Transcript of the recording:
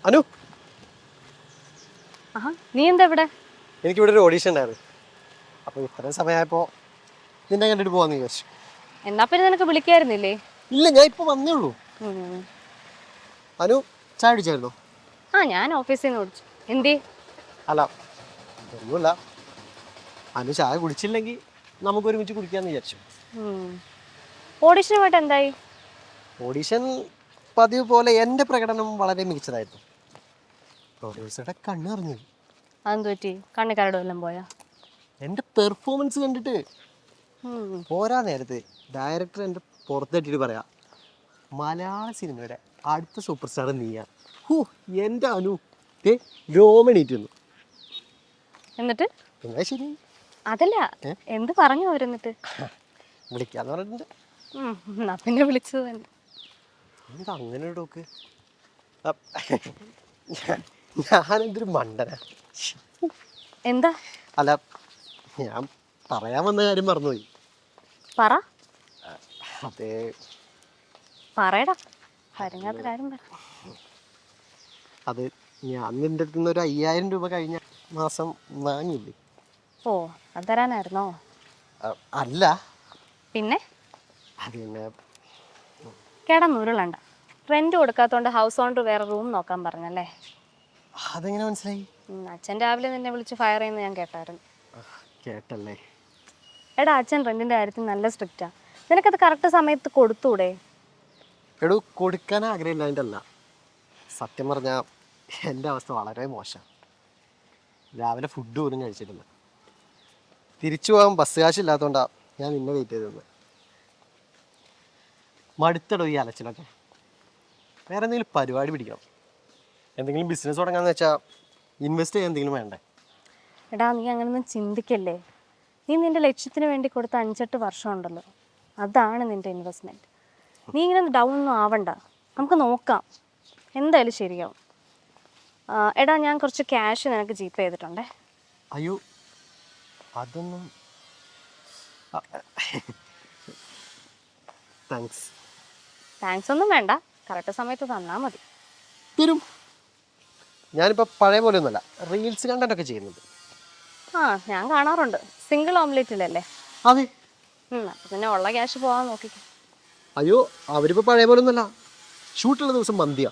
അനു, നീ എന്താ ഇവിടെ? എനിക്കിവിടെ ഒരു ഓഡീഷൻ ഉണ്ടായിരുന്നു. അപ്പോൾ ഇത്രയും സമയമായപ്പോൾ നിന്നെ കണ്ടിട്ട് പോകാമെന്ന് വിചാരിച്ചു. എന്നാ പിന്നെ നിനക്ക് വിളിക്കായിരുന്നില്ലേ? ഇല്ല, ഞാൻ ഇപ്പോൾ വന്നേ ഉള്ളൂ. ഉം. അനു, ചായ കുടിച്ചായിരുന്നോ? ഞാൻ ഓഫീസിൽ നിന്ന് വിളിച്ചു. എന്തേ? അല്ല, ഒന്നുമില്ല. അനു ചായ കുടിച്ചില്ലെങ്കിൽ നമുക്ക് ഒരുമിച്ച് കുടിക്കാമെന്ന് വിചാരിച്ചു. ഓഡിഷന് പോയിട്ട് എന്തായി? ഓഡീഷൻ പതിവ് പോലെ എൻ്റെ പ്രകടനം വളരെ മികച്ചതായിരുന്നു. പ്രൊഡ്യൂസറുടെ കണ്ണ് അറിഞ്ഞു. അതെന്ത് പറ്റി? കണ്ണിക്കാരുടെ വല്ലതും പോയാ? എൻ്റെ പെർഫോമൻസ് കണ്ടിട്ട് പോരാ നേരത്തെ ഡയറക്ടർ എൻ്റെ പുറത്തെട്ടിട്ട് പറയാം, മലയാള സിനിമയുടെ അടുത്ത സൂപ്പർ സ്റ്റാർ നീയാ. എൻ്റെ അനു രോമണീറ്റുന്നു. എന്നിട്ട്? എന്നാ ശരി. അതല്ല, എന്ത് പറഞ്ഞു അവരെന്നിട്ട്? വിളിക്കാന്ന് പറഞ്ഞിട്ടുണ്ട്. എന്നാ പിന്നെ വിളിച്ചത് തന്നെ. എന്താ അങ്ങനെ ഒരു ടോക്ക്? ഞാനെന്തൊരു മണ്ടനാ. എന്താ? അല്ല, ഞാൻ പറയാൻ വന്ന കാര്യം മറന്നുപോയി. പറ. അതെ, പറയടാ, കാര്യങ്ങാത്ത കാര്യം പറ. അത് ഞാൻ നിൻ്റെ അടുത്ത് നിന്ന് ഒരു 5000 രൂപ കഴിഞ്ഞ മാസം വാങ്ങിയില്ലേ? ഓ, അത് തരാനായിരുന്നോ? അല്ല, പിന്നെ അത് പിന്നെ കിടന്നുരുളണ്ട. റെന്റ് കൊടുക്കാത്തോണ്ട് ഹൗസ് ഓണർ വേറെ റൂം നോക്കാൻ പറഞ്ഞല്ലേ? അതെങ്ങനെ മനസ്സിലായി? അച്ഛൻ രാവിലെ നിന്നെ വിളിച്ച് ഫയർ ചെയ്യുന്നത് ഞാൻ കേട്ടായിരുന്നു. കേട്ടല്ലേ? എടാ, അച്ഛൻ റെന്റിന്റെ കാര്യത്തിൽ നല്ല സ്ട്രിക്റ്റാ. നിനക്കത് കറക്റ്റ് സമയത്ത് കൊടുത്തൂടെ? എടോ, കൊടുക്കാൻ ആഗ്രഹമില്ല, അല്ല. സത്യം പറഞ്ഞാൽ എൻ്റെ അവസ്ഥ വളരെ മോശം. രാവിലെ ഫുഡ് പോലും കഴിച്ചിട്ടില്ല. തിരിച്ചു പോകാൻ ബസ് കാശില്ലാത്തതുകൊണ്ടാണ് ഞാൻ നിന്നെ വെയിറ്റ് ചെയ്തത്. മടുത്തടോ ഈ അലച്ചിലൊക്കെ. വേറെ എന്തെങ്കിലും പരിപാടി പിടിക്കണം. എന്തെങ്കിലും ബിസിനസ് തുടങ്ങാന്ന് വെച്ചാൽ ഇൻവെസ്റ്റ് ചെയ്യാൻ എന്തെങ്കിലും വേണ്ടേ? എടാ, നീ അങ്ങനൊന്നും ചിന്തിക്കല്ലേ. നീ നിന്റെ ലക്ഷ്യത്തിന് വേണ്ടി കൊടുത്ത 5-8 വർഷം ഉണ്ടല്ലോ, അതാണ് നിന്റെ ഇൻവെസ്റ്റ്മെൻറ്റ്. നീ ഇങ്ങനെ ഡൗൺ ഒന്നും ആവണ്ട, നമുക്ക് നോക്കാം, എന്തായാലും ശരിയാവും. എടാ, ഞാൻ കുറച്ച് ക്യാഷ് നിനക്ക് ജീപ്പ് ചെയ്തിട്ടുണ്ടേ. അയ്യോ, അതൊന്നും താങ്ക്സ് ഒന്നും വേണ്ട, കറക്റ്റ് സമയത്ത് തന്നാൽ മതി. തരും. ഞാനിപ്പോൾ പഴയ പോലെ ഒന്നുമല്ല, റീൽസ് കണ്ടന്റ് ഒക്കെ ചെയ്യുന്നുണ്ട്. ഞാൻ കാണാറുണ്ട്. സിംഗിൾ ഓംലെറ്റിലല്ലേ? അതെ. പിന്നെ ഉള്ള ക്യാഷ് പോകാൻ നോക്കിക്കോ. അയ്യോ, അവരിപ്പോൾ പഴയ പോലെ ഒന്നുമല്ല. ഷൂട്ടുള്ള ദിവസം മന്തിയാ.